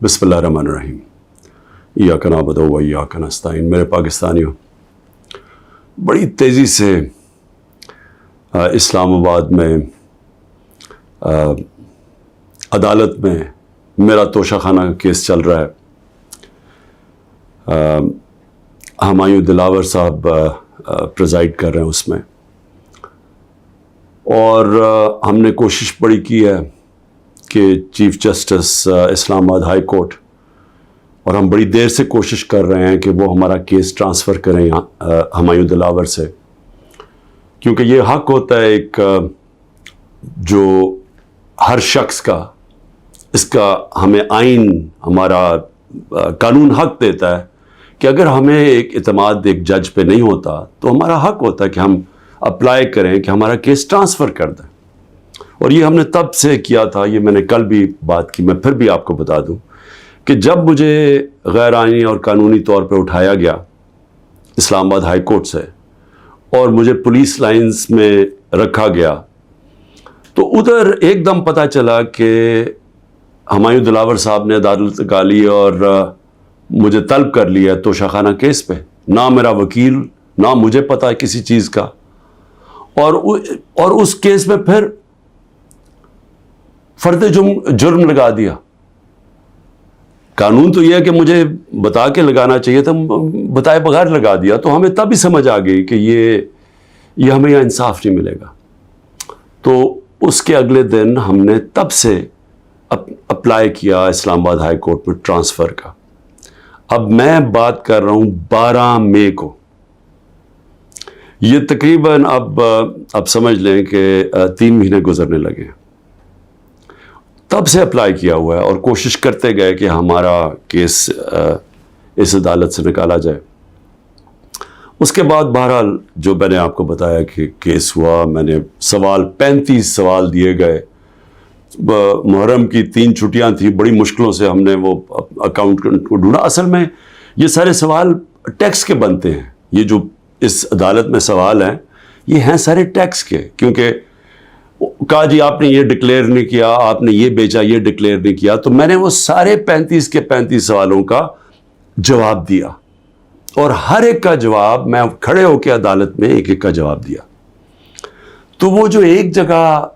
बिस्मिल्लाहिर्रहमानिर्रहीम। इय्याका नअबुदु व इय्याका नस्तईन। मेरे पाकिस्तानियों, बड़ी तेज़ी से इस्लामाबाद में अदालत में मेरा तोशाखाना का केस चल रहा है। हमायूं दिलावर साहब प्रेजाइड कर रहे हैं उसमें, और हमने कोशिश बड़ी की है कि chief justice Islamabad high court, और हम बड़ी देर से कोशिश कर रहे हैं कि वो हमारा केस ट्रांसफ़र करें यहाँ हमायूं दिलावर से, क्योंकि ये हक होता है एक जो हर शख्स का, इसका हमें आइन, हमारा कानून हक देता है कि अगर हमें एक इत्मीद एक जज पे नहीं होता तो हमारा हक होता है कि हम अप्लाई करें कि हमारा केस ट्रांसफ़र कर दें। और ये हमने तब से किया था, ये मैंने कल भी बात की, मैं फिर भी आपको बता दूं कि जब मुझे गैर आइनी और कानूनी तौर पे उठाया गया इस्लामाबाद हाई कोर्ट से और मुझे पुलिस लाइंस में रखा गया, तो उधर एकदम पता चला कि हमायूं दिलावर साहब ने अदालत गाली और मुझे तलब कर लिया तोशाखाना केस पे। ना मेरा वकील, ना मुझे पता है किसी चीज़ का, और उस केस में फिर फर्द जुर्म लगा दिया। कानून तो यह है कि मुझे बता के लगाना चाहिए था, बताए बगैर लगा दिया। तो हमें तब ही समझ आ गई कि ये हमें यहाँ इंसाफ नहीं मिलेगा। तो उसके अगले दिन हमने तब से अप्लाई किया इस्लामाबाद हाई कोर्ट में ट्रांसफ़र का। अब मैं बात कर रहा हूँ 12 मई को, ये तकरीबन अब समझ लें कि 3 महीने गुजरने लगे हैं। तब से अप्लाई किया हुआ है और कोशिश करते गए कि हमारा केस इस अदालत से निकाला जाए। उसके बाद बहरहाल जो मैंने आपको बताया कि केस हुआ, मैंने 35 सवाल दिए गए। मुहर्रम की 3 छुट्टियां थी, बड़ी मुश्किलों से हमने वो अकाउंटेंट को ढूंढा। असल में ये सारे सवाल टैक्स के बनते हैं। ये जो इस अदालत में सवाल हैं, ये हैं सारे टैक्स के, क्योंकि कहा जी आपने ये डिक्लेयर नहीं किया, आपने ये बेचा, ये डिक्लेयर नहीं किया। तो मैंने वो सारे 35 के 35 सवालों का जवाब दिया, और हर एक का जवाब मैं खड़े होकर अदालत में एक एक का जवाब दिया। तो वो जो एक जगह,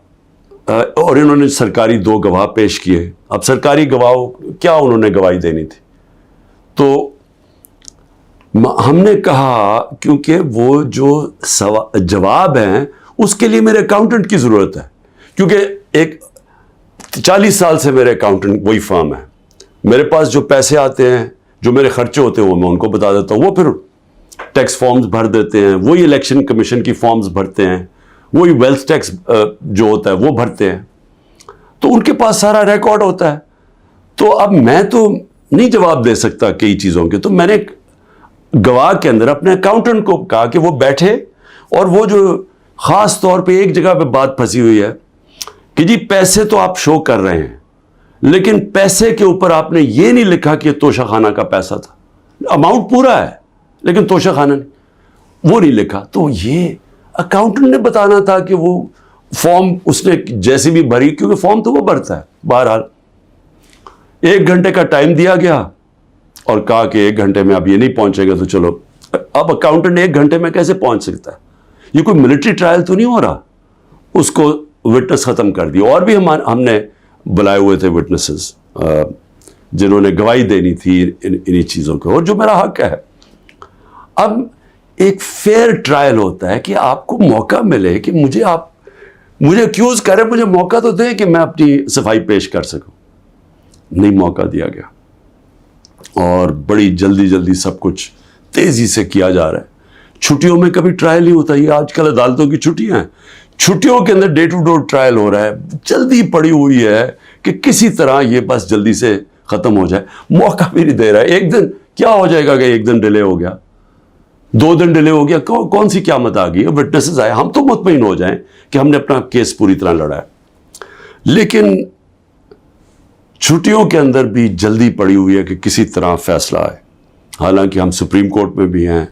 और इन्होंने सरकारी 2 गवाह पेश किए। अब सरकारी गवाह क्या उन्होंने गवाही देनी थी, तो हमने कहा क्योंकि वो जो जवाब हैं उसके लिए मेरे अकाउंटेंट की ज़रूरत है, क्योंकि एक 40 साल से मेरे अकाउंटेंट वही फर्म है। मेरे पास जो पैसे आते हैं, जो मेरे खर्चे होते हैं, वो मैं उनको बता देता हूँ। वो फिर टैक्स फॉर्म्स भर देते हैं, वही इलेक्शन कमीशन की फॉर्म्स भरते हैं, वही वेल्थ टैक्स जो होता है वो भरते हैं। तो उनके पास सारा रिकॉर्ड होता है। तो अब मैं तो नहीं जवाब दे सकता कई चीज़ों के। तो मैंने गवाह के अंदर अपने अकाउंटेंट को कहा कि वो बैठे, और वो जो ख़ास तौर पे एक जगह पे बात फंसी हुई है कि जी पैसे तो आप शो कर रहे हैं, लेकिन पैसे के ऊपर आपने ये नहीं लिखा कि तोशाखाना का पैसा था। अमाउंट पूरा है लेकिन तोशाखाना नहीं, वो नहीं लिखा। तो ये अकाउंटेंट ने बताना था कि वो फॉर्म उसने जैसे भी भरी, क्योंकि फॉर्म तो वो भरता है। बहरहाल 1 घंटे का टाइम दिया गया और कहा कि 1 घंटे में अब ये नहीं पहुंचेगा तो चलो। अब अकाउंटेंट 1 घंटे में कैसे पहुंच सकता है? ये कोई मिलिट्री ट्रायल तो नहीं हो रहा। उसको विटनेस ख़त्म कर दिया, और भी हमने बुलाए हुए थे विटनेसेस जिन्होंने गवाही देनी थी इन्हीं चीज़ों को, और जो मेरा हक है। अब एक फेयर ट्रायल होता है कि आपको मौका मिले कि मुझे अक्यूज़ करें, मुझे मौका तो दें कि मैं अपनी सफाई पेश कर सकूं। नहीं मौका दिया गया, और बड़ी जल्दी सब कुछ तेज़ी से किया जा रहा है। छुट्टियों में कभी ट्रायल नहीं होता। ये आजकल अदालतों की छुट्टियां हैं, छुट्टियों के अंदर डे टू डे ट्रायल हो रहा है। जल्दी पड़ी हुई है कि किसी तरह ये बस जल्दी से ख़त्म हो जाए। मौका भी नहीं दे रहा है। एक दिन क्या हो जाएगा कि 1 दिन डिले हो गया, 2 दिन डिले हो गया, कौन सी क़यामत आ गई? विटनेसेस आए, हम तो मुतमईन हो जाएं कि हमने अपना केस पूरी तरह लड़ा है। लेकिन छुट्टियों के अंदर भी जल्दी पड़ी हुई है कि किसी तरह फैसला आए। हालांकि हम सुप्रीम कोर्ट में भी हैं,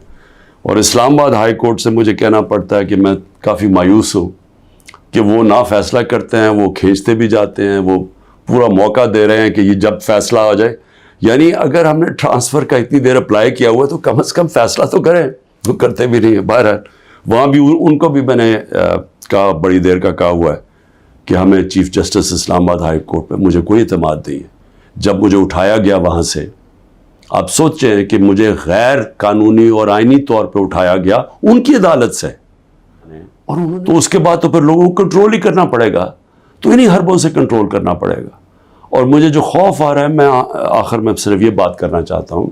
और इस्लामाबाद हाई कोर्ट से मुझे कहना पड़ता है कि मैं काफ़ी मायूस हूँ कि वो ना फैसला करते हैं, वो खींचते भी जाते हैं, वो پورا موقع دے رہے ہیں کہ یہ جب فیصلہ ہو جائے. یعنی اگر ہم نے ٹرانسفر کا اتنی دیر اپلائی کیا ہوا تو کم از کم فیصلہ تو کریں. وہ کرتے بھی نہیں ہیں. بہرحال وہاں بھی ان کو بھی میں نے کہا, بڑی دیر کا کہا ہوا ہے کہ ہمیں چیف جسٹس اسلام آباد ہائی کورٹ پہ مجھے کوئی اعتماد نہیں ہے. جب مجھے اٹھایا گیا وہاں سے, آپ سوچیں کہ مجھے غیر قانونی اور آئینی طور پہ اٹھایا گیا ان کی عدالت سے, اور تو اس کے بعد تو پھر لوگوں کو کنٹرول ہی کرنا پڑے گا, تو انہی حربوں سے کنٹرول کرنا پڑے گا. اور مجھے جو خوف آ رہا ہے, میں آخر میں صرف یہ بات کرنا چاہتا ہوں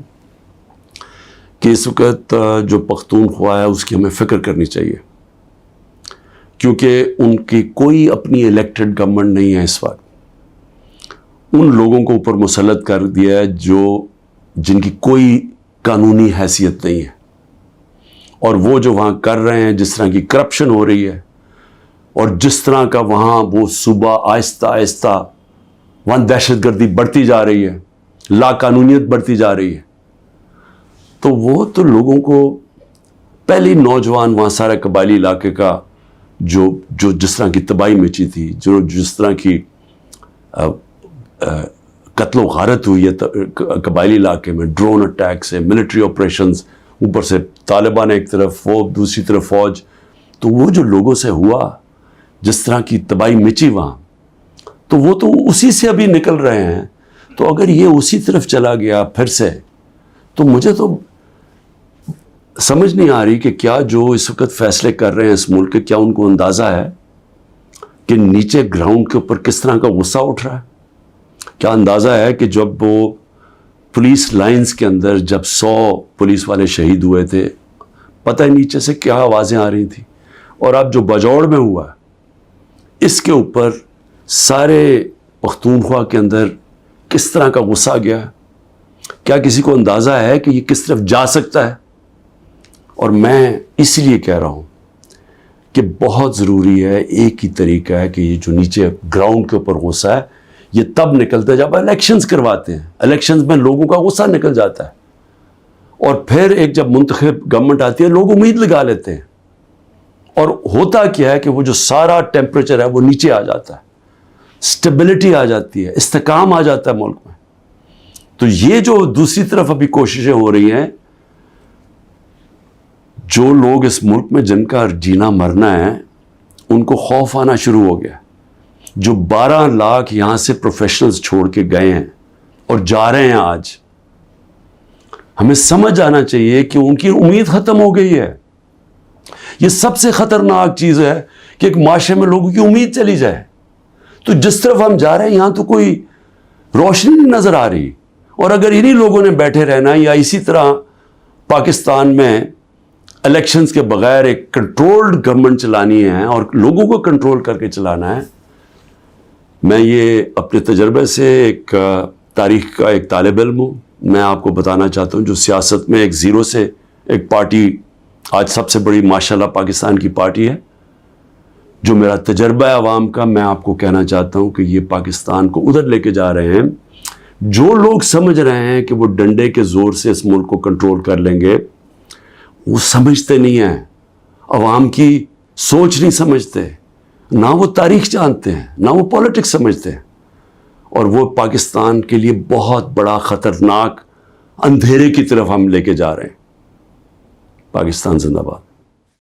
کہ اس وقت جو پختونخوا ہے اس کی ہمیں فکر کرنی چاہیے, کیونکہ ان کی کوئی اپنی الیکٹڈ گورنمنٹ نہیں ہے اس وقت. ان لوگوں کو اوپر مسلط کر دیا ہے جن کی کوئی قانونی حیثیت نہیں ہے, اور وہ جو وہاں کر رہے ہیں, جس طرح کی کرپشن ہو رہی ہے, اور جس طرح کا وہاں وہ صوبہ آہستہ آہستہ وہاں دہشت گردی بڑھتی جا رہی ہے, لا قانونیت بڑھتی جا رہی ہے, تو وہ تو لوگوں کو پہلی نوجوان وہاں سارے قبائلی علاقے کا جو جس طرح کی تباہی مچی تھی, جس طرح کی قتل و غارت ہوئی ہے قبائلی علاقے میں, ڈرون اٹیک سے, ملٹری آپریشنز, اوپر سے طالبان ایک طرف, وہ دوسری طرف فوج, تو وہ جو لوگوں سے ہوا, جس طرح کی تباہی مچی وہاں, تو وہ تو اسی سے ابھی نکل رہے ہیں. تو اگر یہ اسی طرف چلا گیا پھر سے, تو مجھے تو سمجھ نہیں آ رہی کہ کیا جو اس وقت فیصلے کر رہے ہیں اس ملک کے, کیا ان کو اندازہ ہے کہ نیچے گراؤنڈ کے اوپر کس طرح کا غصہ اٹھ رہا ہے. کیا اندازہ ہے کہ جب وہ پولیس لائنز کے اندر جب 100 پولیس والے شہید ہوئے تھے, پتہ ہے نیچے سے کیا آوازیں آ رہی تھیں, اور اب جو بجوڑ میں ہوا اس کے اوپر سارے پختونخوا کے اندر کس طرح کا غصہ گیا. کیا کسی کو اندازہ ہے کہ یہ کس طرف جا سکتا ہے. اور میں اس لیے کہہ رہا ہوں کہ بہت ضروری ہے, ایک ہی طریقہ ہے کہ یہ جو نیچے گراؤنڈ کے اوپر غصہ ہے یہ تب نکلتا ہے جب الیکشنز کرواتے ہیں. الیکشنز میں لوگوں کا غصہ نکل جاتا ہے, اور پھر ایک جب منتخب گورنمنٹ آتی ہے لوگ امید لگا لیتے ہیں, اور ہوتا کیا ہے کہ وہ جو سارا ٹیمپریچر ہے وہ نیچے آ جاتا ہے, سٹیبلٹی آ جاتی ہے, استحکام آ جاتا ہے ملک میں. تو یہ جو دوسری طرف ابھی کوششیں ہو رہی ہیں, جو لوگ اس ملک میں جن کا جینا مرنا ہے ان کو خوف آنا شروع ہو گیا. جو 12 لاکھ یہاں سے پروفیشنلز چھوڑ کے گئے ہیں اور جا رہے ہیں, آج ہمیں سمجھ آنا چاہیے کہ ان کی امید ختم ہو گئی ہے. یہ سب سے خطرناک چیز ہے کہ ایک معاشرے میں لوگوں کی امید چلی جائے. تو جس طرف ہم جا رہے ہیں یہاں تو کوئی روشنی نہیں نظر آ رہی, اور اگر انہی لوگوں نے بیٹھے رہنا یا اسی طرح پاکستان میں الیکشنز کے بغیر ایک کنٹرولڈ گورنمنٹ چلانی ہے اور لوگوں کو کنٹرول کر کے چلانا ہے. میں یہ اپنے تجربے سے ایک تاریخ کا ایک طالب علم ہوں, میں آپ کو بتانا چاہتا ہوں جو سیاست میں ایک زیرو سے ایک پارٹی آج سب سے بڑی ماشاءاللہ پاکستان کی پارٹی ہے, جو میرا تجربہ ہے عوام کا, میں آپ کو کہنا چاہتا ہوں کہ یہ پاکستان کو ادھر لے کے جا رہے ہیں. جو لوگ سمجھ رہے ہیں کہ وہ ڈنڈے کے زور سے اس ملک کو کنٹرول کر لیں گے, وہ سمجھتے نہیں ہیں, عوام کی سوچ نہیں سمجھتے, نہ وہ تاریخ جانتے ہیں, نہ وہ پولیٹکس سمجھتے ہیں, اور وہ پاکستان کے لیے بہت بڑا خطرناک اندھیرے کی طرف ہم لے کے جا رہے ہیں. پاکستان زندہ باد.